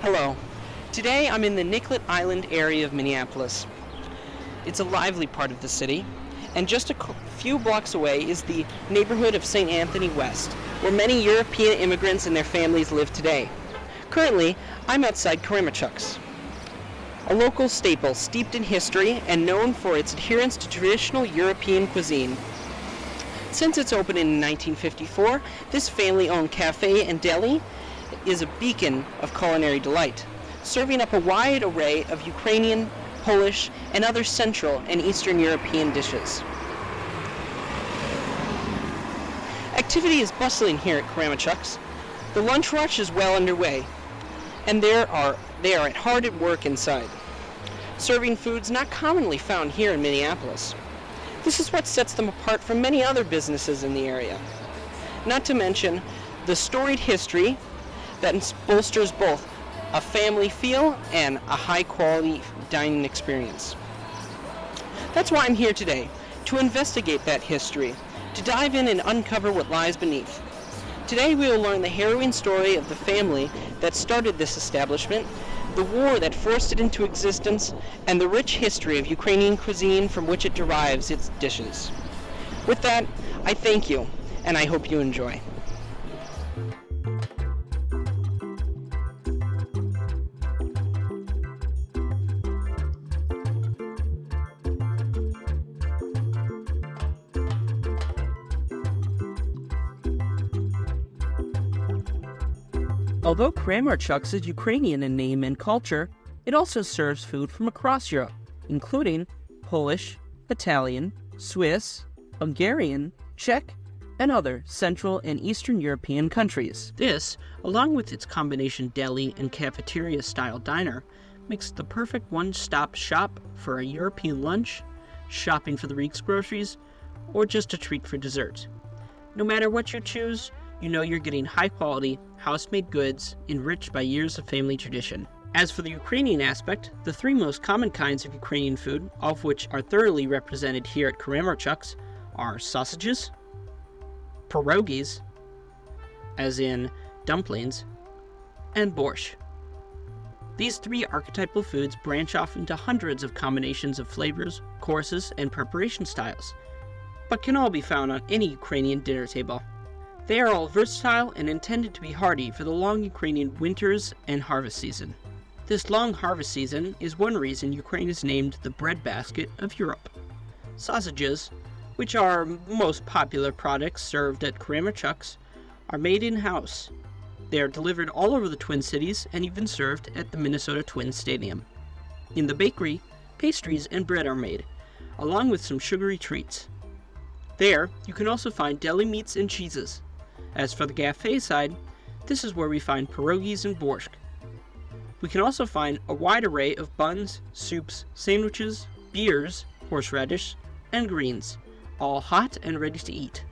Hello. Today I'm in the Nicollet Island area of Minneapolis. It's a lively part of the city, and just a few blocks away is the neighborhood of St. Anthony West, where many European immigrants and their families live today. Currently, I'm outside Kramarczuk's, a local staple steeped in history and known for its adherence to traditional European cuisine. Since its opening in 1954, this family-owned cafe and deli is a beacon of culinary delight, serving up a wide array of Ukrainian, Polish, and other Central and Eastern European dishes. Activity is bustling here at Kramarczuk's. The lunch rush is well underway, and they are hard at work inside, serving foods not commonly found here in Minneapolis. This is what sets them apart from many other businesses in the area, not to mention the storied history that bolsters both a family feel and a high-quality dining experience. That's why I'm here today, to investigate that history, to dive in and uncover what lies beneath. Today we will learn the harrowing story of the family that started this establishment, the war that forced it into existence, and the rich history of Ukrainian cuisine from which it derives its dishes. With that, I thank you, and I hope you enjoy. Although Kramarczuk's is Ukrainian in name and culture, it also serves food from across Europe, including Polish, Italian, Swiss, Hungarian, Czech, and other Central and Eastern European countries. This, along with its combination deli and cafeteria-style diner, makes the perfect one-stop shop for a European lunch, shopping for the week's groceries, or just a treat for dessert. No matter what you choose, you know you're getting high-quality, house-made goods enriched by years of family tradition. As for the Ukrainian aspect, the three most common kinds of Ukrainian food, all of which are thoroughly represented here at Kramarczuk's, are sausages, pierogies, as in dumplings, and borscht. These three archetypal foods branch off into hundreds of combinations of flavors, courses, and preparation styles, but can all be found on any Ukrainian dinner table. They are all versatile and intended to be hearty for the long Ukrainian winters and harvest season. This long harvest season is one reason Ukraine is named the breadbasket of Europe. Sausages, which are most popular products served at Kramarczuk's, are made in-house. They are delivered all over the Twin Cities and even served at the Minnesota Twins Stadium. In the bakery, pastries and bread are made, along with some sugary treats. There, you can also find deli meats and cheeses. As for the cafe side, this is where we find pierogies and borscht. We can also find a wide array of buns, soups, sandwiches, beers, horseradish, and greens, all hot and ready to eat.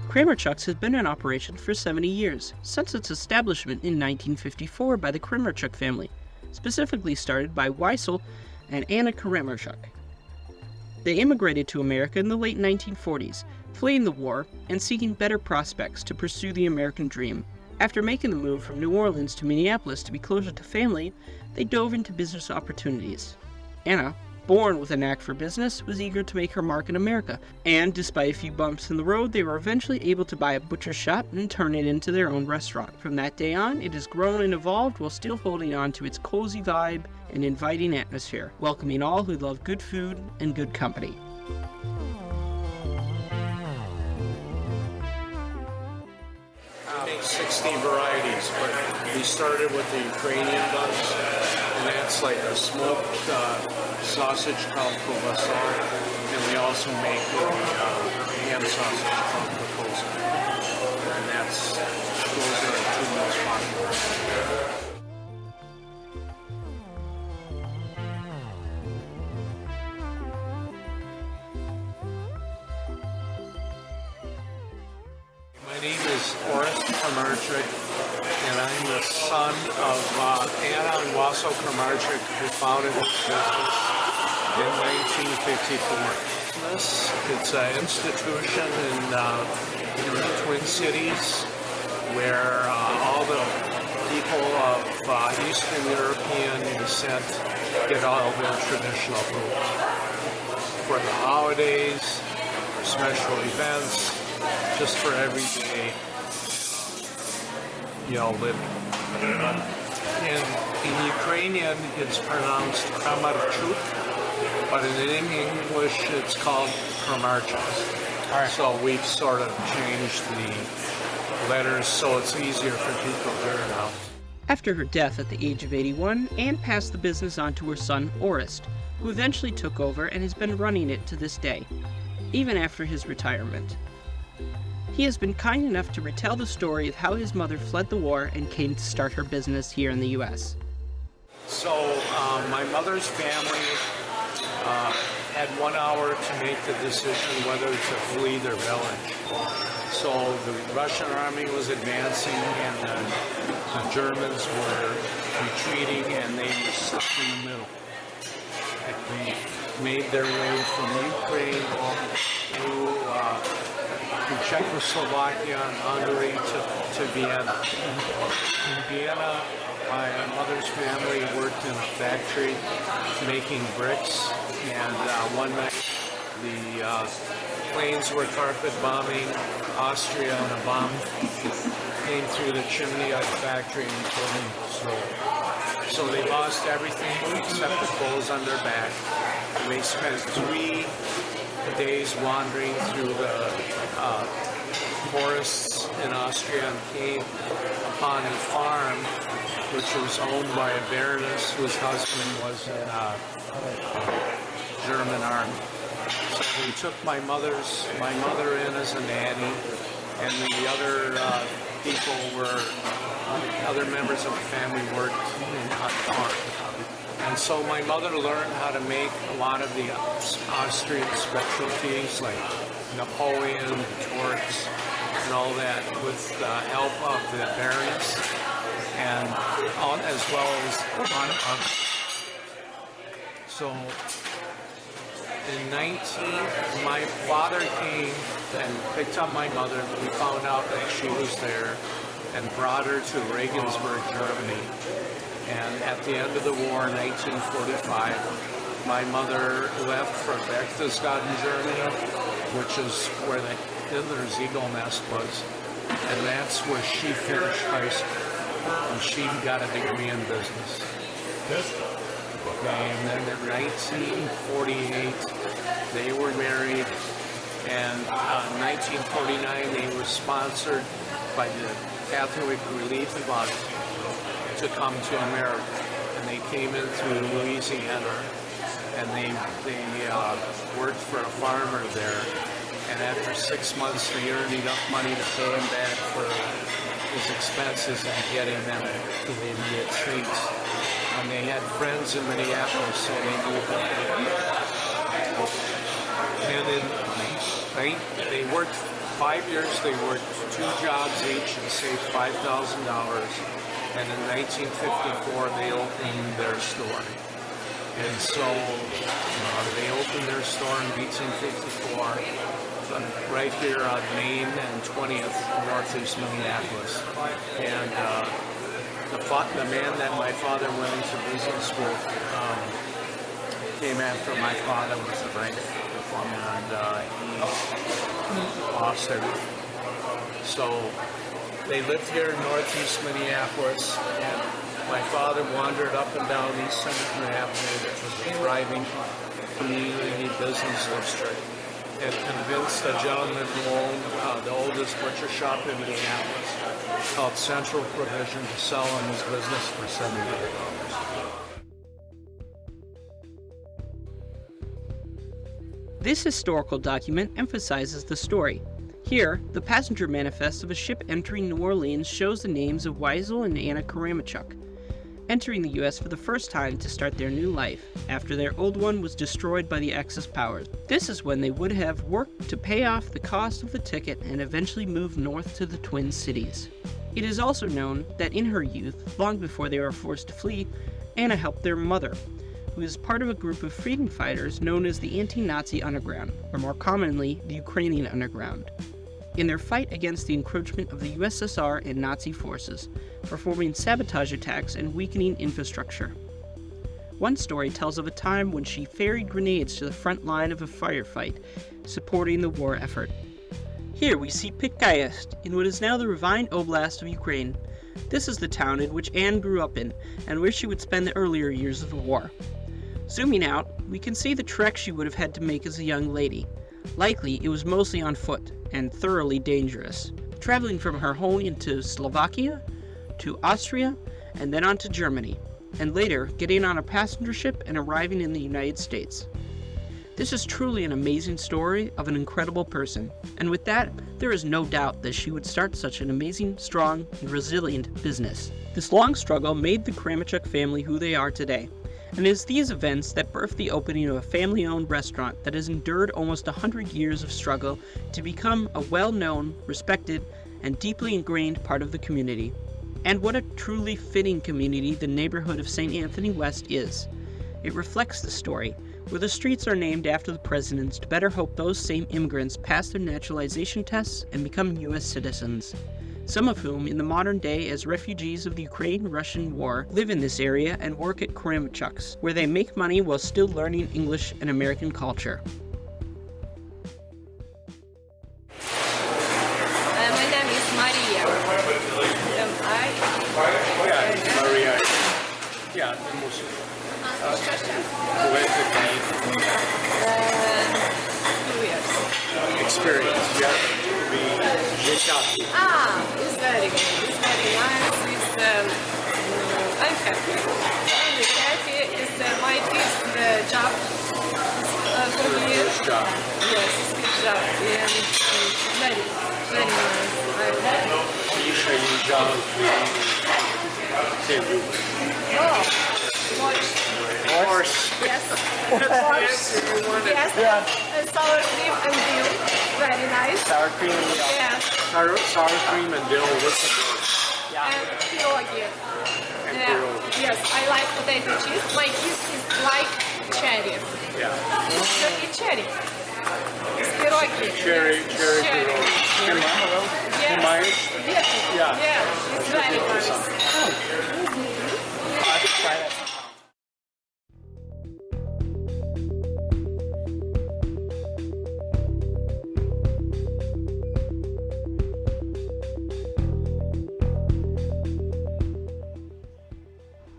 Kramarczuk's has been in operation for 70 years, since its establishment in 1954 by the Kramarczuk family, specifically started by Weissel and Anna Kramarczuk. They immigrated to America in the late 1940s, fleeing the war and seeking better prospects to pursue the American dream. After making the move from New Orleans to Minneapolis to be closer to family, they dove into business opportunities. Anna born with a knack for business, was eager to make her mark in America, and despite a few bumps in the road, they were eventually able to buy a butcher shop and turn it into their own restaurant. From that day on, it has grown and evolved while still holding on to its cozy vibe and inviting atmosphere, welcoming all who love good food and good company. We make 60 varieties, but we started with the Ukrainian buns, and that's like a smoked sausage called kovasa, and we also make ham sausage called kokosa, and those are the two most popular. My name is Kramarczuk, and I'm the son of Anna and Wasso Kramarczuk, who founded this business in 1954. It's an institution in the Twin Cities where all the people of Eastern European descent get all their traditional food. For the holidays, for special events, just for everyday, living. In Ukrainian, it's pronounced Kramarczuk, but in English, it's called Kramarczuk. All right. So we've sort of changed the letters so it's easier for people to pronounce. After her death at the age of 81, Anne passed the business on to her son, Orest, who eventually took over and has been running it to this day, even after his retirement. He has been kind enough to retell the story of how his mother fled the war and came to start her business here in the U.S. So my mother's family had 1 hour to make the decision whether to flee their village. So the Russian army was advancing and the Germans were retreating, and they were stuck in the middle. They made their way from Ukraine through Czechoslovakia and Hungary to Vienna. In Vienna, my mother's family worked in a factory making bricks, and one night the planes were carpet bombing Austria, and a bomb came through the chimney of the factory and killed them. So they lost everything except the clothes on their back. They spent 3 days wandering through the forests in Austria and came upon a farm which was owned by a baroness whose husband was in German army. So we took my mother in as a nanny, and the other other members of the family worked in the farm. And so my mother learned how to make a lot of the Austrian specialties like Napoleon, torts, and all that with the help of the baroness, and as well as a lot of others. So my father came and picked up my mother. We found out that she was there and brought her to Regensburg, Germany. And at the end of the war in 1945, my mother left for Berchtesgaden, Germany, which is where the Hitler's eagle nest was. And that's where she finished high school. And she got a degree in business. Okay, and then in 1948, they were married. And in 1949, they were sponsored by the Catholic Relief Fund to come to America, and they came in through Louisiana, and they worked for a farmer there, and after 6 months they earned enough money to pay him back for his expenses and getting them to the United States. And they had friends in Minneapolis, so they moved up there. And they worked 5 years, they worked 2 jobs each and saved $5,000. And in 1954, they opened their store. And so they opened their store in 1854, right here on Main and 20th, northeast Minneapolis. And the man that my father went into business with came after my father was the Reich, and he lost everything. So they lived here in northeast Minneapolis, and my father wandered up and down East 7th Avenue, which was a thriving community business district, and convinced a gentleman who owned the oldest butcher shop in Minneapolis, called Central Provision, to sell him his business for $700. This historical document emphasizes the story. Here, the passenger manifest of a ship entering New Orleans shows the names of Weisel and Anna Kramarczuk, entering the U.S. for the first time to start their new life, after their old one was destroyed by the Axis powers. This is when they would have worked to pay off the cost of the ticket and eventually move north to the Twin Cities. It is also known that in her youth, long before they were forced to flee, Anna helped their mother, who is part of a group of freedom fighters known as the Anti-Nazi Underground, or more commonly, the Ukrainian Underground, in their fight against the encroachment of the USSR and Nazi forces, performing sabotage attacks and weakening infrastructure. One story tells of a time when she ferried grenades to the front line of a firefight, supporting the war effort. Here we see Pitkaist, in what is now the Rivne Oblast of Ukraine. This is the town in which Anne grew up in, and where she would spend the earlier years of the war. Zooming out, we can see the trek she would have had to make as a young lady. Likely, it was mostly on foot, and thoroughly dangerous, traveling from her home into Slovakia, to Austria, and then on to Germany, and later getting on a passenger ship and arriving in the United States. This is truly an amazing story of an incredible person, and with that, there is no doubt that she would start such an amazing, strong, and resilient business. This long struggle made the Kramarczuk family who they are today, and it is these events that birthed the opening of a family-owned restaurant that has endured almost 100 years of struggle to become a well-known, respected, and deeply ingrained part of the community. And what a truly fitting community the neighborhood of St. Anthony West is. It reflects the story, where the streets are named after the presidents to better hope those same immigrants pass their naturalization tests and become U.S. citizens, some of whom, in the modern day as refugees of the Ukraine-Russian War, live in this area and work at Kramarczuk's, where they make money while still learning English and American culture. My name is Maria. Maria. Yeah, experience, yeah. It's very good. It's very nice. I'm happy. I'm happy. It's my first job for me. Job. Yes, it's a good job. And very, very nice. Training job. Horse. Yes. Yes. Sour cream and dill. Very nice. Sour cream and dill. Yes. Sour cream and dill with the And pierogi. and Yeah. pierogi. Yes, I like potato cheese. My kiss is like cherry. Yeah. You eat cherry. It's pierogi. Cherry Cherry. Yes. Yes. Yeah. Yeah. It's very nice. I could try that.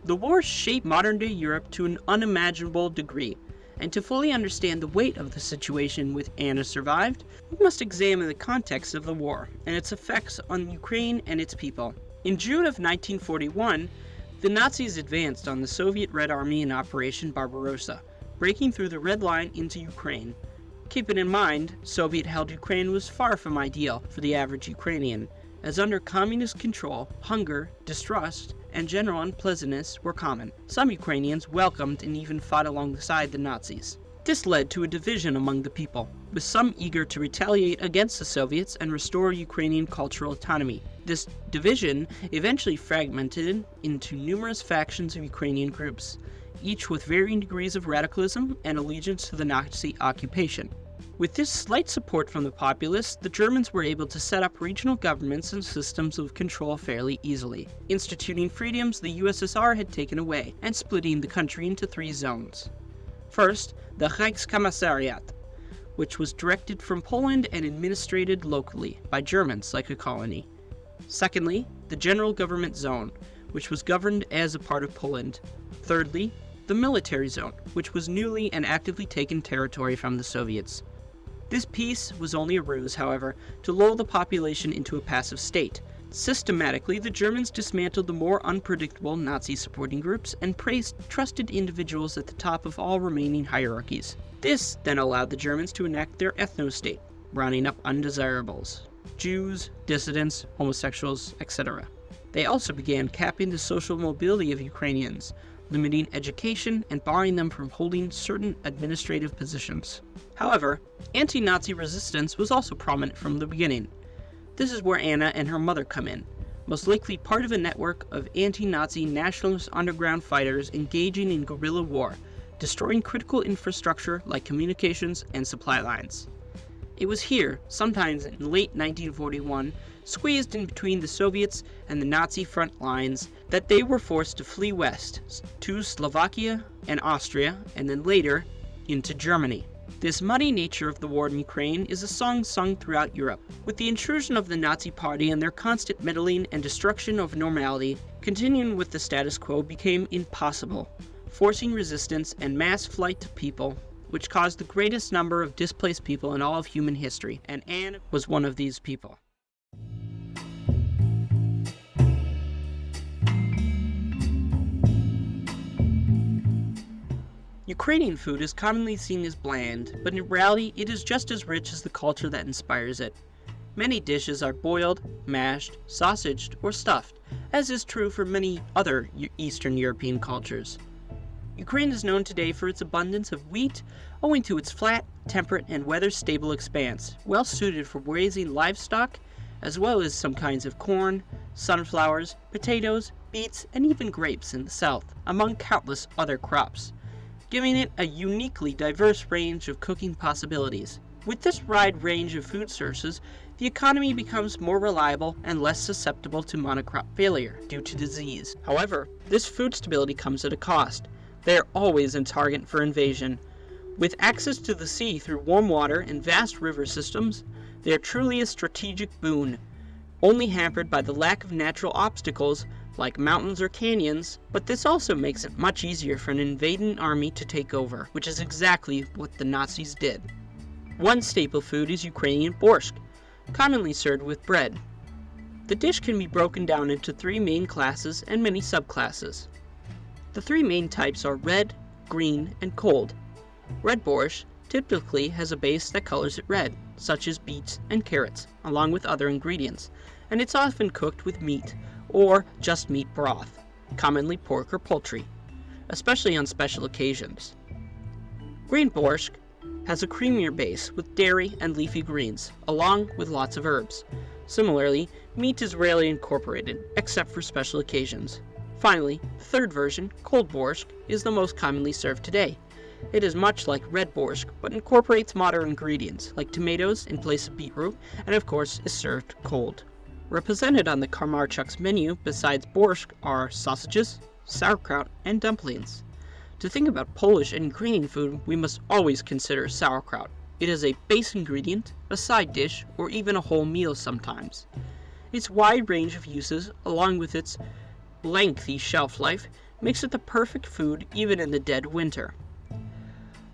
The war shaped modern-day Europe to an unimaginable degree, and to fully understand the weight of the situation with Anna survived, we must examine the context of the war and its effects on Ukraine and its people. In June of 1941, the Nazis advanced on the Soviet Red Army in Operation Barbarossa, breaking through the Red Line into Ukraine. Keeping in mind, Soviet-held Ukraine was far from ideal for the average Ukrainian, as under communist control, hunger, distrust, and general unpleasantness were common. Some Ukrainians welcomed and even fought alongside the Nazis. This led to a division among the people, with some eager to retaliate against the Soviets and restore Ukrainian cultural autonomy. This division eventually fragmented into numerous factions of Ukrainian groups, each with varying degrees of radicalism and allegiance to the Nazi occupation. With this slight support from the populace, the Germans were able to set up regional governments and systems of control fairly easily, instituting freedoms the USSR had taken away, and splitting the country into 3 zones. First, the Reichskommissariat, which was directed from Poland and administered locally by Germans like a colony. Secondly, the General Government Zone, which was governed as a part of Poland. Thirdly, the Military Zone, which was newly and actively taken territory from the Soviets. This peace was only a ruse, however, to lull the population into a passive state. Systematically, the Germans dismantled the more unpredictable Nazi supporting groups and praised trusted individuals at the top of all remaining hierarchies. This then allowed the Germans to enact their ethno-state, rounding up undesirables: Jews, dissidents, homosexuals, etc. They also began capping the social mobility of Ukrainians, limiting education and barring them from holding certain administrative positions. However, anti-Nazi resistance was also prominent from the beginning. This is where Anna and her mother come in, most likely part of a network of anti-Nazi nationalist underground fighters engaging in guerrilla war, destroying critical infrastructure like communications and supply lines. It was here, sometimes in late 1941, squeezed in between the Soviets and the Nazi front lines, that they were forced to flee west to Slovakia and Austria, and then later into Germany. This muddy nature of the war in Ukraine is a song sung throughout Europe. With the intrusion of the Nazi Party and their constant meddling and destruction of normality, continuing with the status quo became impossible, forcing resistance and mass flight to people, which caused the greatest number of displaced people in all of human history, and Anne was one of these people. Ukrainian food is commonly seen as bland, but in reality it is just as rich as the culture that inspires it. Many dishes are boiled, mashed, sausaged, or stuffed, as is true for many other Eastern European cultures. Ukraine is known today for its abundance of wheat, owing to its flat, temperate, and weather-stable expanse, well suited for raising livestock, as well as some kinds of corn, sunflowers, potatoes, beets, and even grapes in the south, among countless other crops, giving it a uniquely diverse range of cooking possibilities. With this wide range of food sources, the economy becomes more reliable and less susceptible to monocrop failure due to disease. However, this food stability comes at a cost. They are always a target for invasion. With access to the sea through warm water and vast river systems, they are truly a strategic boon, only hampered by the lack of natural obstacles like mountains or canyons, but this also makes it much easier for an invading army to take over, which is exactly what the Nazis did. One staple food is Ukrainian borscht, commonly served with bread. The dish can be broken down into three main classes and many subclasses. The three main types are red, green, and cold. Red borscht typically has a base that colors it red, such as beets and carrots, along with other ingredients, and it's often cooked with meat, or just meat broth, commonly pork or poultry, especially on special occasions. Green borscht has a creamier base with dairy and leafy greens, along with lots of herbs. Similarly, meat is rarely incorporated, except for special occasions. Finally, the third version, cold borscht, is the most commonly served today. It is much like red borscht, but incorporates modern ingredients, like tomatoes in place of beetroot, and of course is served cold. Represented on the Kramarczuk's menu besides borscht are sausages, sauerkraut, and dumplings. To think about Polish and Ukrainian food, we must always consider sauerkraut. It is a base ingredient, a side dish, or even a whole meal sometimes. Its wide range of uses, along with its lengthy shelf life, makes it the perfect food even in the dead winter.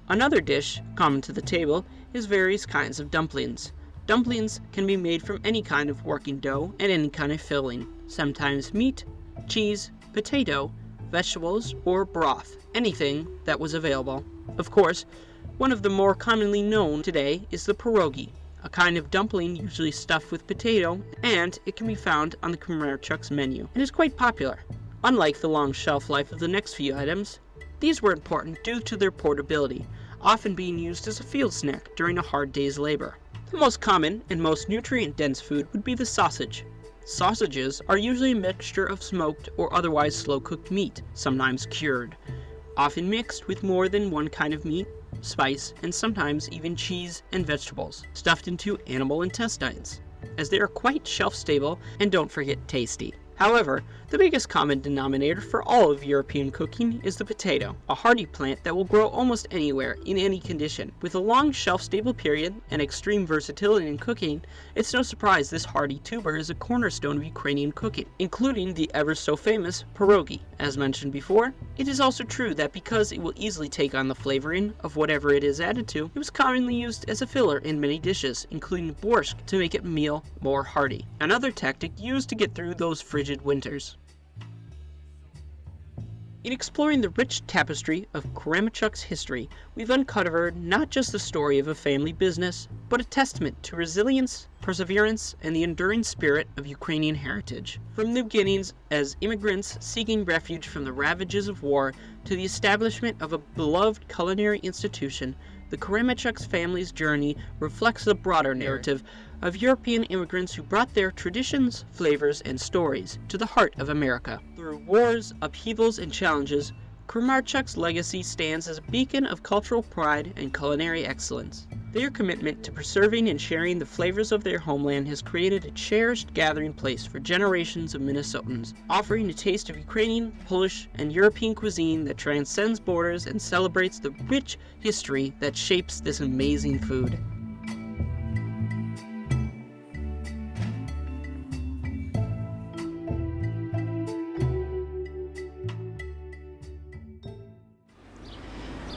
Another dish, common to the table, is various kinds of dumplings. Dumplings can be made from any kind of working dough and any kind of filling, sometimes meat, cheese, potato, vegetables, or broth, anything that was available. Of course, one of the more commonly known today is the pierogi, a kind of dumpling usually stuffed with potato, and it can be found on the Kramarczuk's menu, and is quite popular. Unlike the long shelf life of the next few items, these were important due to their portability, often being used as a field snack during a hard day's labor. The most common and most nutrient-dense food would be the sausage. Sausages are usually a mixture of smoked or otherwise slow-cooked meat, sometimes cured, often mixed with more than one kind of meat, spice, and sometimes even cheese and vegetables, stuffed into animal intestines, as they are quite shelf-stable and don't forget tasty. However, the biggest common denominator for all of European cooking is the potato, a hardy plant that will grow almost anywhere, in any condition. With a long shelf-stable period and extreme versatility in cooking, it's no surprise this hardy tuber is a cornerstone of Ukrainian cooking, including the ever-so-famous pierogi. As mentioned before, it is also true that because it will easily take on the flavoring of whatever it is added to, it was commonly used as a filler in many dishes, including borscz, to make it meal more hearty. Another tactic used to get through those frigid winters. In exploring the rich tapestry of Kramarczuk's history, we've uncovered not just the story of a family business, but a testament to resilience, perseverance, and the enduring spirit of Ukrainian heritage. From the beginnings as immigrants seeking refuge from the ravages of war to the establishment of a beloved culinary institution, the Kramarczuk's family's journey reflects the broader narrative of European immigrants who brought their traditions, flavors, and stories to the heart of America. Through wars, upheavals, and challenges, Kramarczuk's legacy stands as a beacon of cultural pride and culinary excellence. Their commitment to preserving and sharing the flavors of their homeland has created a cherished gathering place for generations of Minnesotans, offering a taste of Ukrainian, Polish, and European cuisine that transcends borders and celebrates the rich history that shapes this amazing food.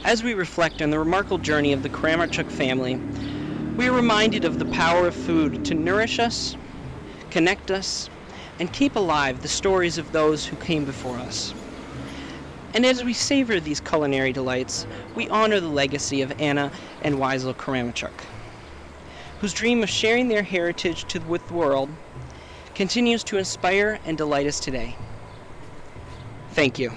As we reflect on the remarkable journey of the Kramarczuk family, we are reminded of the power of food to nourish us, connect us, and keep alive the stories of those who came before us. And as we savor these culinary delights, we honor the legacy of Anna and Weisel Kramarczuk, whose dream of sharing their heritage with the world continues to inspire and delight us today. Thank you.